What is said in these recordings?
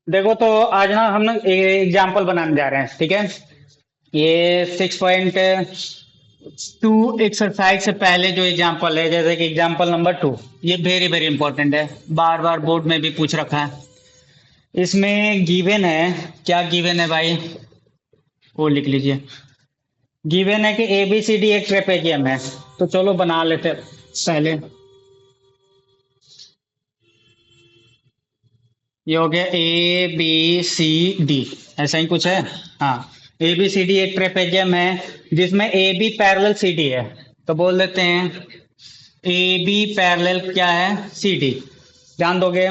देखो तो आज ना हम ना एग्जाम्पल बनाने जा रहे हैं, ठीक है। ये 6.2 एक्सरसाइज से पहले जो एग्जाम्पल है, जैसे कि एग्जाम्पल नंबर 2, ये वेरी वेरी इंपॉर्टेंट है, बार बार बोर्ड में भी पूछ रखा है। इसमें गिवन है, क्या गिवन है भाई, वो लिख लीजिए। गिवन है कि ए बी सी डी एक ट्रेपेजियम है। तो चलो बना लेते हैं पहले। ये हो गया ए बी सी डी, ऐसा ही कुछ है। हाँ, ए बी सी डी एक ट्रेपेजियम है जिसमें A B parallel C D है। तो बोल देते हैं ए बी पैरेलल क्या है, सी डी। ध्यान दोगे,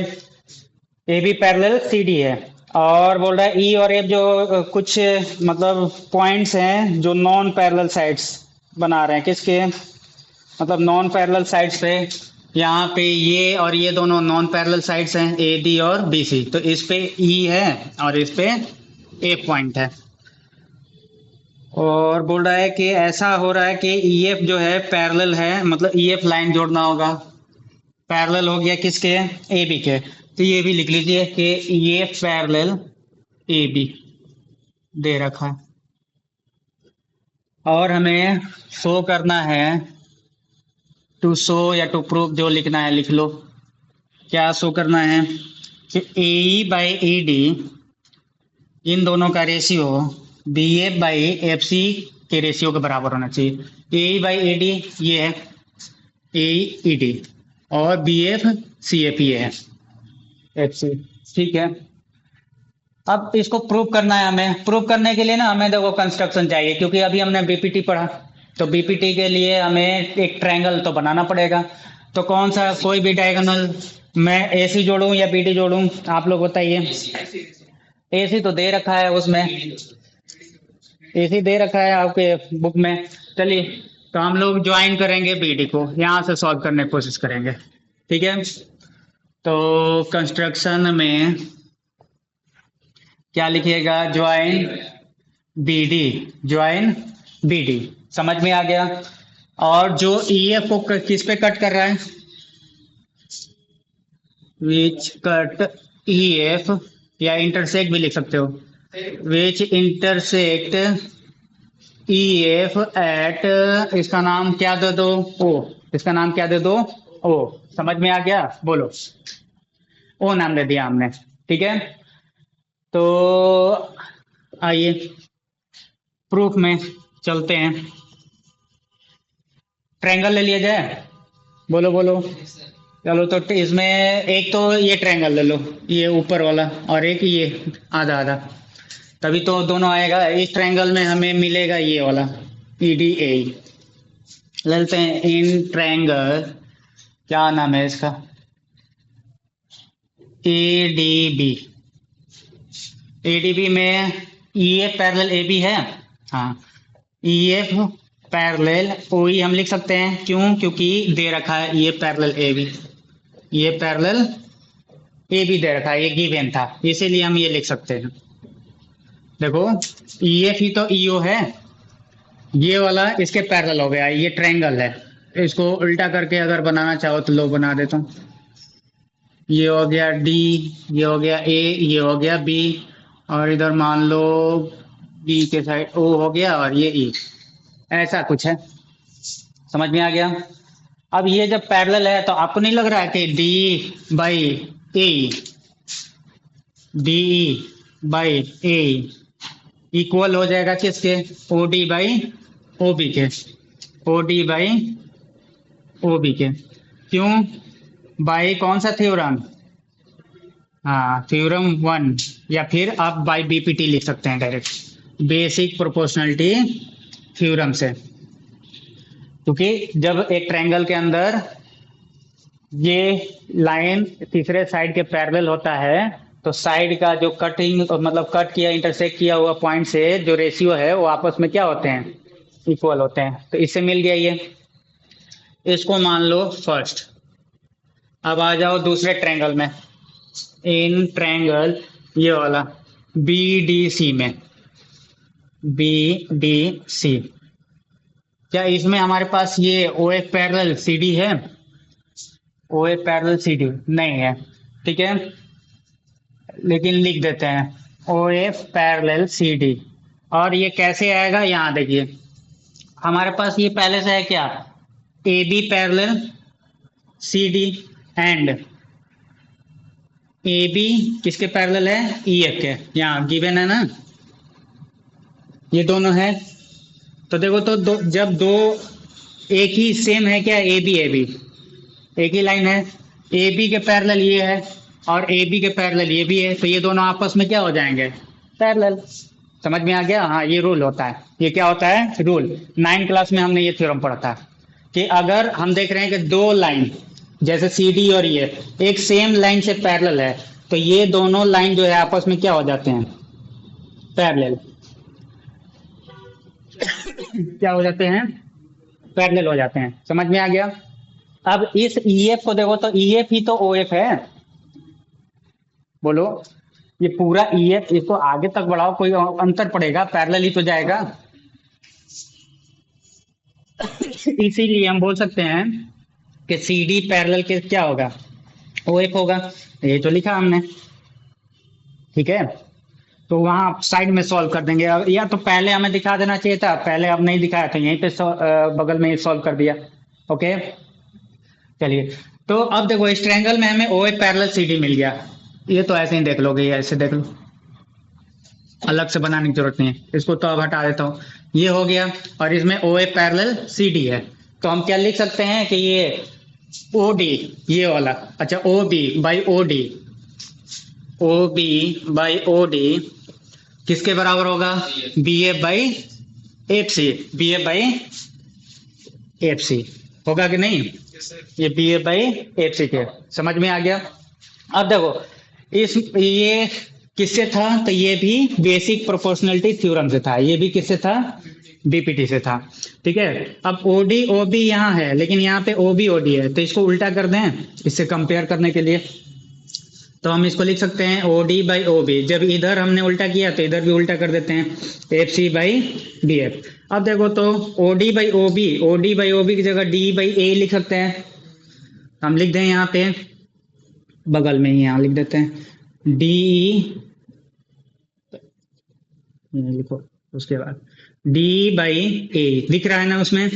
A B parallel C D है। और बोल रहा है ई और एफ जो कुछ मतलब पॉइंट्स हैं जो नॉन पैरेलल साइड्स बना रहे हैं, किसके मतलब नॉन पैरेलल साइड्स पे। यहाँ पे ये और ये दोनों नॉन पैरेलल साइड्स हैं, ए डी और बी सी। तो इस पे ई है और इस पे ए पॉइंट है। और बोल रहा है कि ऐसा हो रहा है कि ई एफ जो है पैरेलल है, मतलब ई एफ लाइन जोड़ना होगा। पैरेलल हो गया किसके, ए बी के। तो ये भी लिख लीजिए कि E F parallel A B दे रखा है। और हमें शो करना है, टू शो या टू प्रूव जो लिखना है लिख लो। क्या शो करना है कि ए बाई ई डी, इन दोनों का ratio B F by F C के रेशियो के बराबर होना चाहिए। ए बाई ए डी ये है, ए ई डी, और बी एफ सी एफ ये है, एफ सी। ठीक है। अब इसको प्रूव करना है। हमें प्रूव करने के लिए ना हमें देखो कंस्ट्रक्शन चाहिए, क्योंकि अभी हमने बीपीटी पढ़ा। तो बीपीटी के लिए हमें एक ट्रायंगल तो बनाना पड़ेगा। तो कौन सा, कोई भी डायगोनल, मैं ए सी जोड़ूं या बी डी जोड़ूं, आप लोग बताइए। ए सी तो दे रखा है उसमें, ए सी दे रखा है आपके बुक में। चलिए, तो हम लोग ज्वाइन करेंगे बीडी को, यहाँ से सॉल्व करने की कोशिश करेंगे। ठीक है। तो कंस्ट्रक्शन में क्या लिखिएगा, ज्वाइन बीडी, ज्वाइन बीडी। समझ में आ गया। और जो ई एफ को किस पे कट कर रहा है, विच कट ई एफ, या इंटरसेक्ट भी लिख सकते हो, which intersect E F at, इसका नाम क्या दे दो, ओ। इसका नाम क्या दे दो, ओ। समझ में आ गया, बोलो। ओ नाम दे दिया हमने। ठीक है। तो आइए प्रूफ में चलते हैं। ट्रायंगल ले लिया जाए, बोलो बोलो। चलो तो इसमें एक तो ये ट्रायंगल ले लो, ये ऊपर वाला, और एक ये आधा आधा, तभी तो दोनों आएगा। इस ट्रायंगल में हमें मिलेगा ये वाला ई डी ए। ले लेते हैं इन ट्रायंगल, क्या नाम है इसका, A D B. A D B में E F parallel A B है। हाँ, ई एफ पैरेलल ओ ई हम लिख सकते हैं, क्यों, क्योंकि दे रखा है ये पैरेलल ए बी, ये पैरेलल ए बी दे रखा है, ये गिवन था, इसीलिए हम ये लिख सकते हैं। देखो, ई एफ ही तो ई ओ है, ये वाला इसके पैरेलल हो गया, ये ट्रायंगल है। इसको उल्टा करके अगर बनाना चाहो तो लो बना देता हूँ। ये हो गया डी, ये हो गया ए, ये हो गया बी, और इधर मान लो बी के साइड ओ हो गया, और ये ई, ऐसा कुछ है। समझ में आ गया। अब ये जब पैरेलल है तो आपको नहीं लग रहा है कि D by A, D by A equal हो जाएगा किसके, O D by O B के, O D by O B के। क्यों, बाई कौन सा थ्योरम, हाँ थ्योरम 1, या फिर आप बाई बीपीटी लिख सकते हैं डायरेक्ट, बेसिक प्रोपोर्शनलिटी थ्योरम से। क्योंकि जब एक ट्रायंगल के अंदर ये लाइन तीसरे साइड के पैरेलल होता है, तो साइड का जो कटिंग मतलब कट किया इंटरसेक्ट किया हुआ पॉइंट से जो रेशियो है वो आपस में क्या होते हैं, इक्वल होते हैं। तो इससे मिल गया ये, इसको मान लो फर्स्ट। अब आ जाओ दूसरे ट्रायंगल में, इन ट्रायंगल ये वाला बी डी सी में, बी डी सी, क्या इसमें हमारे पास ये O F parallel C D है, ओ ए पैरेलल सी डी नहीं है। ठीक है। लेकिन लिख देते हैं O F parallel C D. और ये कैसे आएगा, यहाँ देखिए हमारे पास ये पहले से है क्या, A B parallel C D and A B किसके पैरेलल है, ई एफ के, यहाँ गिवन है ना, ये दोनों है। तो देखो तो जब दो एक ही सेम है क्या, ए बी एक ही लाइन है, ए बी के पैरेलल ये है और ए बी के पैरेलल ये भी है, तो ये दोनों आपस में क्या हो जाएंगे, पैरेलल। समझ में आ गया, हाँ ये रूल होता है, ये क्या होता है रूल, 9 क्लास में हमने ये थ्योरम पढ़ा था कि अगर हम देख रहे हैं कि दो लाइन जैसे सी डी और ये एक सेम लाइन से पैरेलल है, तो ये दोनों लाइन जो है आपस में क्या हो जाते हैं, पैरेलल। क्या हो जाते हैं, पैरेलल हो जाते हैं। समझ में आ गया। अब इस ईएफ को देखो तो ईएफ ही तो ओएफ है, बोलो ये पूरा ईएफ, इसको आगे तक बढ़ाओ कोई अंतर पड़ेगा, पैरेलल ही तो जाएगा। इसीलिए हम बोल सकते हैं कि सी डी पैरेलल के क्या होगा, ओएफ होगा, ये तो लिखा हमने, ठीक है। तो वहां साइड में सॉल्व कर देंगे, या तो पहले हमें दिखा देना चाहिए था, पहले अब नहीं दिखाया तो यहीं पे बगल में सॉल्व कर दिया। ओके चलिए, तो अब देखो इस ट्रायंगल में हमें ओ ए पैरेलल सी डी मिल गया, ये तो ऐसे ही देख लोगे, ये ऐसे देख लो, अलग से बनाने की जरूरत नहीं है, इसको तो अब हटा देता हूँ, ये हो गया। और इसमें ओ ए पैरेलल सी डी है, तो हम क्या लिख सकते हैं कि ये ओ डी ये वाला, अच्छा O B by O D, O B by O D किसके बराबर होगा, B F by F C, B F by F C होगा कि नहीं, ये B F by F C के। समझ में आ गया। अब देखो इस ये किससे था, तो ये भी बेसिक प्रोपोर्शनलिटी थ्योरम से था, ये भी किससे था, बीपीटी से था, ठीक है। अब ओडी ओ बी यहाँ है, लेकिन यहाँ पे ओ बी ओ डी है, तो इसको उल्टा कर दें इससे कंपेयर करने के लिए, तो हम इसको लिख सकते हैं O D by O B, जब इधर हमने उल्टा किया तो इधर भी उल्टा कर देते हैं, F C by D F. अब देखो तो O D by O B, O D by O B की जगह डी बाई ए लिख सकते हैं, हम लिख दें यहाँ पे बगल में ही, यहाँ लिख देते हैं डी लिखो, उसके बाद डी बाई ए दिख रहा है ना उसमें,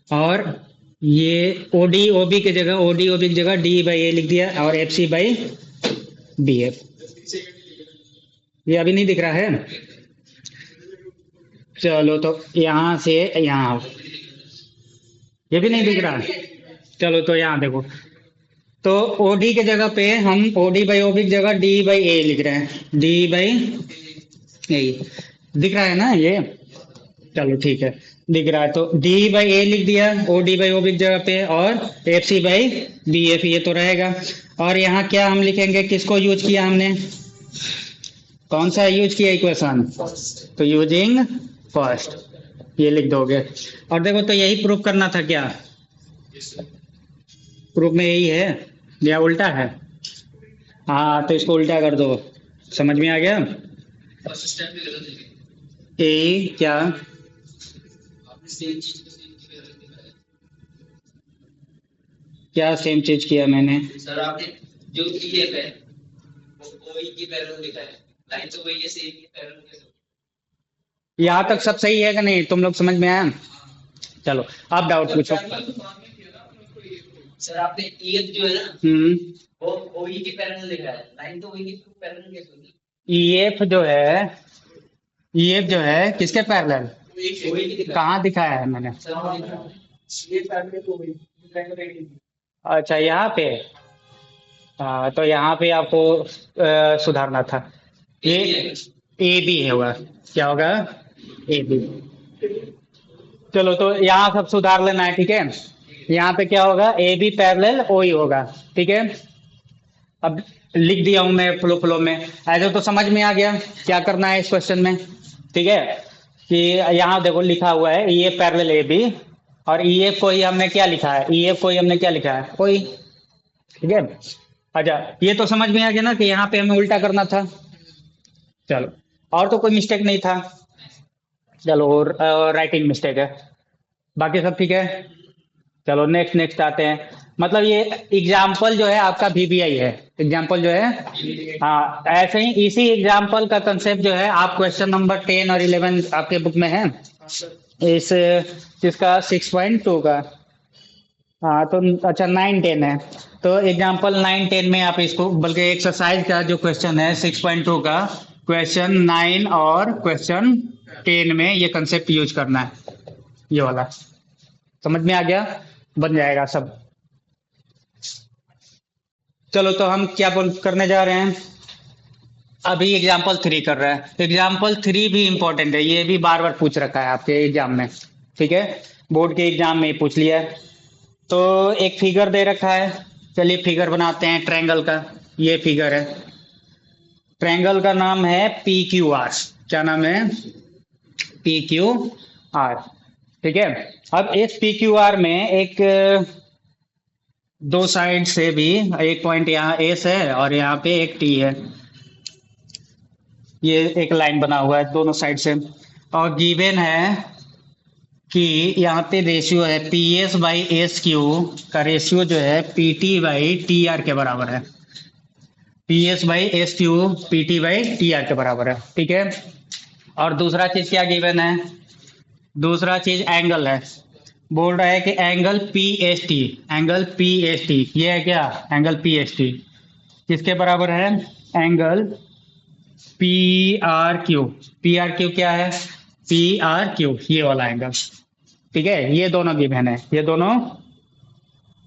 और ये ओ डी ओ बी की जगह, ओ डी ओ बी की जगह डी बाई ए लिख दिया, और F C by B F, ये अभी नहीं दिख रहा है। चलो तो यहाँ से यहाँ, ये भी नहीं दिख रहा, चलो तो यहाँ देखो, तो ओ डी के जगह पे हम O D by O B की जगह डी बाई ए लिख रहे हैं, डी बाई ए दिख रहा है ना ये, चलो ठीक है दिख रहा है, तो डी बाई ए लिख दिया O D by O B की जगह पे, और F C by B F ये तो रहेगा। और यहाँ क्या हम लिखेंगे, किसको यूज किया हमने, कौन सा यूज किया इक्वेशन, तो यूजिंग फर्स्ट, ये लिख दोगे। और देखो तो यही प्रूफ करना था क्या, प्रूफ में यही है या उल्टा है, हाँ तो इसको उल्टा कर दो। समझ में आ गया। ए क्या, क्या सेम चीज किया मैंने, सर आपने जो ईएफ है वो ओई की पैरेलल लिखा है, लाइन तो वही है, सेम की पैरेलल कैसे, यहाँ तक सब सही है कि नहीं, तुम लोग समझ में आया। चलो आप डाउट पूछो। सर आपने ईएफ जो है ना वो ओई की पैरेलल लिखा है, लाइन तो वही की पैरेलल कैसे होगी, ईएफ जो है, ईएफ जो है किसके पैरेलल, कहाँ दिखाया है मैंने, अच्छा यहाँ पे, तो यहाँ पे आपको सुधारना था, ये ए बी होगा, क्या होगा ए बी। चलो तो यहाँ सब सुधार लेना है, ठीक है। यहाँ पे क्या होगा, ए बी पैरेलल ओ ई होगा, ठीक है। अब लिख दिया हूं मैं फ्लो फ्लो में, ऐसे तो समझ में आ गया क्या करना है इस क्वेश्चन में, ठीक है। कि यहाँ देखो लिखा हुआ है E F parallel A B, और ई एफ को ही हमने क्या लिखा है, ई एफ को ही हमने क्या लिखा है कोई, ठीक है। अच्छा ये तो समझ में आ गया ना कि यहाँ पे हमें उल्टा करना था। चलो और तो कोई मिस्टेक नहीं था, चलो राइटिंग मिस्टेक है, बाकी सब ठीक है। चलो नेक्स्ट नेक्स्ट आते हैं। मतलब ये एग्जाम्पल जो है आपका VBI है, एग्जाम्पल जो है। हाँ, ऐसे ही इसी एग्जाम्पल का कंसेप्ट जो है आप क्वेश्चन नंबर 10 और 11 आपके बुक में है, इस जिसका 6.2 का। हाँ तो अच्छा 9-10 है, तो एग्जाम्पल 9-10 में आप इसको, बल्कि एक्सरसाइज का जो क्वेश्चन है 6.2 का, क्वेश्चन 9 और क्वेश्चन 10 में ये कंसेप्ट यूज करना है, ये वाला। समझ में आ गया? बन जाएगा सब। चलो तो हम क्या करने जा रहे हैं, अभी एग्जाम्पल 3 कर रहे हैं। एग्जाम्पल 3 भी इंपॉर्टेंट है, ये भी बार बार पूछ रखा है आपके एग्जाम में, ठीक है, बोर्ड के एग्जाम में पूछ लिया है। तो एक फिगर दे रखा है, चलिए फिगर बनाते हैं ट्रायंगल का। ये फिगर है, ट्रायंगल का नाम है PQR। क्या नाम है? PQR, ठीक है। अब इस PQR में एक दो साइड से भी एक पॉइंट यहाँ एस है और यहाँ पे एक टी है, ये एक लाइन बना हुआ है दोनों साइड से, और गिवन है कि यहाँ पे रेशियो है PS/SQ का रेशियो जो है PT/TR के बराबर है। PS/SQ PT/TR के बराबर है, ठीक है। और दूसरा चीज क्या गिवन है? दूसरा चीज एंगल है, बोल रहा है कि एंगल PST, एंगल PST ये है क्या? एंगल PST किसके बराबर है? Angle PRQ। PRQ क्या है? PRQ ये वाला एंगल, ठीक है। ये दोनों गिवन है, ये दोनों।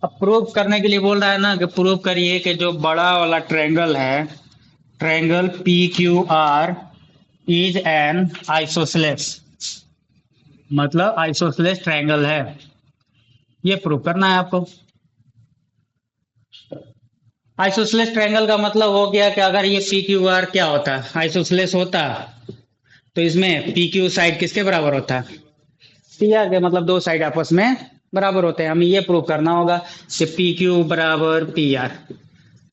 अब प्रूव करने के लिए बोल रहा है ना कि प्रूव करिए कि जो बड़ा वाला ट्रायंगल है, triangle PQR is an isosceles, मतलब आइसोसेलेस ट्रायंगल है, ये प्रूव करना है आपको। आइसोसेलेस ट्रायंगल का मतलब हो गया कि अगर ये PQR क्या होता, आइसोसेलेस होता, तो इसमें PQ साइड किसके बराबर होता? PR के, मतलब दो साइड आपस में बराबर होते हैं। हमें ये प्रूव करना होगा कि PQ बराबर PR।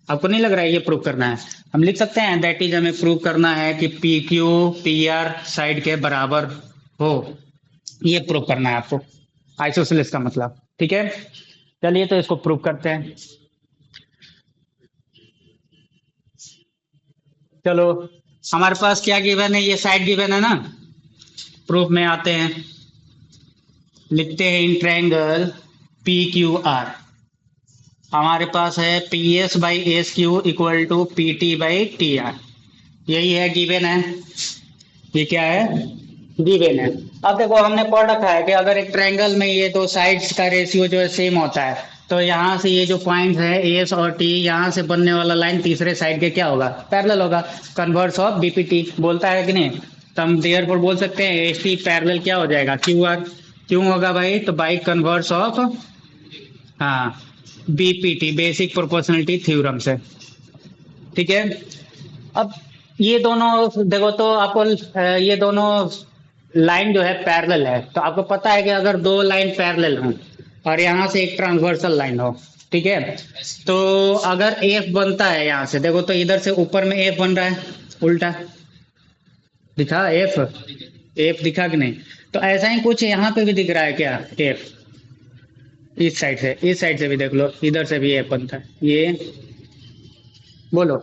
आपको नहीं लग रहा है ये प्रूव करना है? हम लिख सकते हैं दैट इज, हमें प्रूव करना है कि PQ PR साइड के बराबर हो, ये प्रूव करना है आपको, आइसोसेलेस का मतलब, ठीक है। चलिए तो इसको प्रूव करते हैं। चलो हमारे पास क्या गिवन है, ये साइड गिवन है ना। प्रूफ में आते हैं, लिखते हैं इन ट्रायंगल PQR हमारे पास है PS/SQ इक्वल टू PT/TR, यही है, गिवन है। ये क्या है? गिवन है। अब देखो हमने पढ़ रखा है कि अगर एक ट्रायंगल में ये दो साइड्स का रेशियो जो है सेम होता है, तो यहाँ से ये जो पॉइंट है एस और टी, यहाँ से बनने वाला लाइन तीसरे साइड के क्या होगा? पैरेलल होगा, कन्वर्स ऑफ BPT बोलता है कि नहीं। तो हम देयरफॉर बोल सकते हैं ST पैरेलल क्या हो जाएगा? QR। क्यों होगा भाई? तो बाई कन्वर्स ऑफ, हाँ, BPT, बेसिक प्रोपोर्शनलिटी थ्योरम से, ठीक है। अब ये दोनों देखो तो आपको ये दोनों लाइन जो है पैरेलल है, तो आपको पता है कि अगर दो लाइन पैरेलल हों और यहाँ से एक ट्रांसवर्सल लाइन हो, ठीक है, तो अगर F बनता है यहाँ से, देखो तो इधर से ऊपर में F बन रहा है, उल्टा दिखा F दिखा कि नहीं? तो ऐसा ही कुछ यहाँ पे भी दिख रहा है क्या? F इस साइड से भी देख लो, इधर से भी F बनता है, ये बोलो,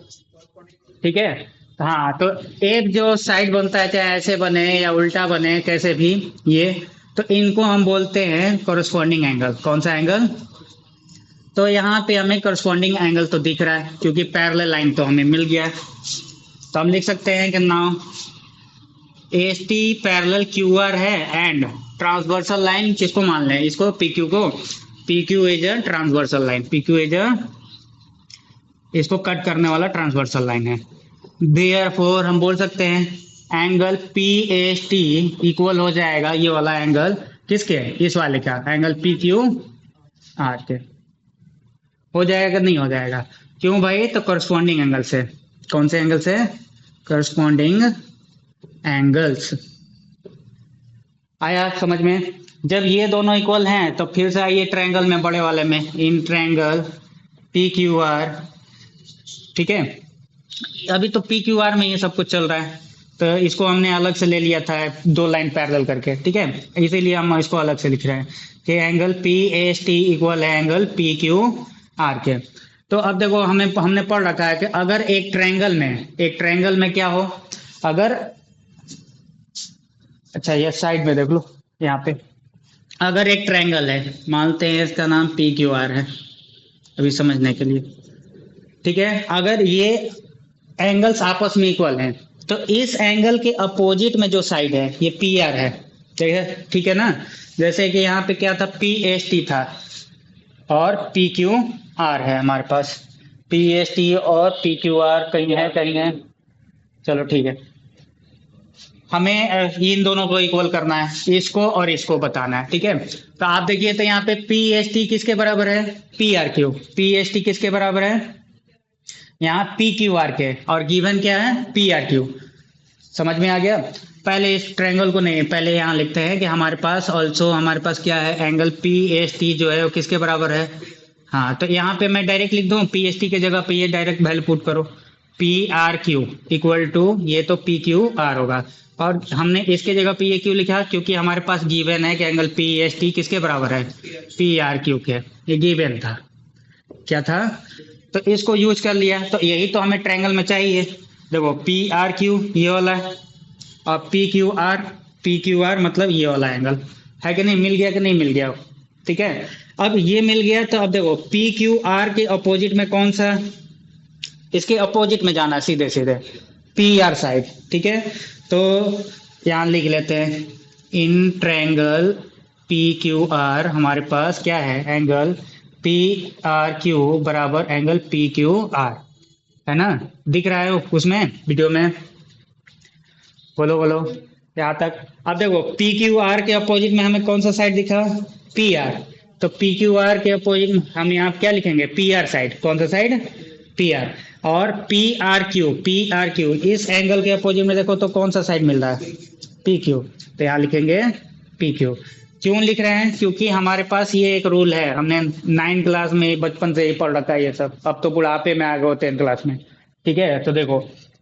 ठीक है। हाँ तो एक जो साइड बनता है, चाहे ऐसे बने या उल्टा बने, कैसे भी, ये तो इनको हम बोलते हैं कॉरस्पॉन्डिंग एंगल। कौन सा एंगल? तो यहाँ पे हमें कॉरस्पॉन्डिंग एंगल तो दिख रहा है क्योंकि पैरेलल लाइन तो हमें मिल गया है। तो हम लिख सकते हैं कि नाउ ST पैरेलल QR है एंड ट्रांसवर्सल लाइन किसको मान लें? इसको, PQ को। PQ is a transversal line, PQ is a, इसको कट करने वाला ट्रांसवर्सल लाइन है। देयरफॉर हम बोल सकते हैं एंगल PST इक्वल हो जाएगा ये वाला एंगल किसके? इस वाले का, एंगल PQR के। हो जाएगा नहीं हो जाएगा? क्यों भाई? तो करस्पॉन्डिंग एंगल से। कौन से एंगल से? Corresponding angles. आया समझ में? जब ये दोनों इक्वल हैं तो फिर से आइए ट्रायंगल में, बड़े वाले में, इन ट्रायंगल PQR, ठीक है। अभी तो PQR में ये सब कुछ चल रहा है, तो इसको हमने अलग से ले लिया था, दो लाइन पैरेलल करके, ठीक है, इसीलिए हम इसको अलग से लिख रहे हैं कि angle P S T equal है एंगल पी क्यू आर के। तो अब देखो हमने पढ़ रखा है कि अगर एक ट्रायंगल में क्या हो, अगर, अच्छा ये साइड में देख लो यहाँ पे, अगर एक ट्रायंगल है, मानते हैं इसका नाम पी क्यू आर है अभी समझने के लिए, ठीक है। अगर ये एंगल्स आपस में इक्वल हैं तो इस एंगल के अपोजिट में जो साइड है ये पी आर है, ठीक है ना। जैसे कि यहाँ पे क्या था, पी एस टी था और पी क्यू आर है हमारे पास, पी एस टी और पी क्यू आर कहीं है, चलो ठीक है। हमें इन दोनों को इक्वल करना है, इसको और इसको बताना है, ठीक है। तो आप देखिए तो यहाँ पे पी एस टी किसके बराबर है, P R Q, P S T किसके बराबर है, यहाँ पी क्यू आर के, और गिवन क्या है पी आर क्यू। समझ में आ गया। पहले इस ट्रायंगल को नहीं, पहले यहाँ लिखते हैं कि हमारे पास ऑल्सो हमारे पास क्या है, एंगल पी एस टी जो है वो किसके बराबर है। हाँ तो यहाँ पे मैं डायरेक्ट लिख दूँ, पी एस टी के जगह पे ये डायरेक्ट वैल्यू पुट करो, P R Q equal to, ये तो पी क्यू आर होगा, और हमने इसके जगह पे ये क्यों लिखा, क्योंकि हमारे पास गिवन है कि एंगल पी एस टी किसके बराबर है, पी आर क्यू के, ये गिवन था, क्या था, तो इसको यूज कर लिया। तो यही तो हमें ट्रायंगल में चाहिए। देखो पी आर क्यू ये वाला है, और पी क्यू आर मतलब ये वाला एंगल है कि नहीं, मिल गया कि नहीं मिल गया, ठीक है। अब ये मिल गया तो अब देखो पी क्यू आर के अपोजिट में कौन सा, इसके अपोजिट में जाना सीधे सीधे पी आर साइड, ठीक है। तो यहाँ लिख लेते हैं, in triangle P Q are हमारे पास क्या है, एंगल पी आर क्यू बराबर एंगल पी क्यू आर, है ना, दिख रहा है उसमें वीडियो में, बोलो बोलो यहाँ तक। अब देखो पी क्यू आर के अपोजिट में हमें कौन सा साइड दिखा, पी आर, तो पी क्यू आर के अपोजिट में हम यहाँ क्या लिखेंगे, पी आर साइड, कौन सा साइड, पी आर, और पी आर क्यू इस एंगल के अपोजिट में देखो तो कौन सा साइड मिल रहा है, पी क्यू, तो यहाँ लिखेंगे पी क्यू। क्यों लिख रहे हैं, क्योंकि हमारे पास ये एक रूल है, हमने 9 क्लास में बचपन से ही पढ़ रखा है ये सब, अब तो बुढ़ापे में आ गए 10 क्लास में, ठीक है। तो देखो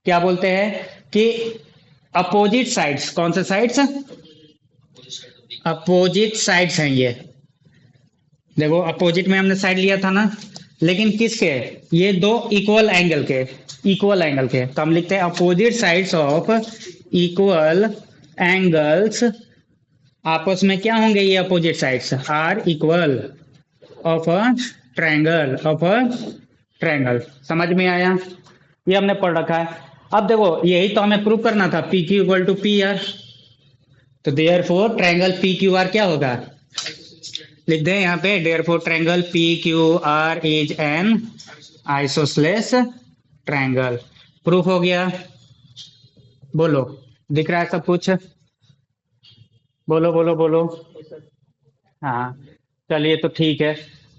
क्या बोलते हैं कि अपोजिट साइड्स, कौन से साइड्स, अपोजिट साइड्स हैं ये, देखो अपोजिट में हमने साइड लिया था ना, लेकिन किसके, ये दो इक्वल एंगल के, तो हम लिखते हैं opposite sides of equal angles, आपस में क्या होंगे ये opposite sides, are equal of a triangle, समझ में आया, ये हमने पढ़ रखा है। अब देखो यही तो हमें प्रूव करना था, P Q equal to P R, तो therefore triangle P Q R क्या होगा, लिख दें यहाँ पे, therefore triangle P Q R is an isosceles triangle, proof हो गया, बोलो, दिख रहा है सब कुछ, बोलो बोलो बोलो, हाँ चलिए तो ठीक है।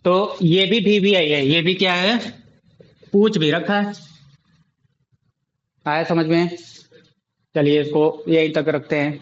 तो ये भी आई है, ये भी क्या है, पूछ भी रखा है, आया समझ में, चलिए इसको यहीं तक रखते हैं।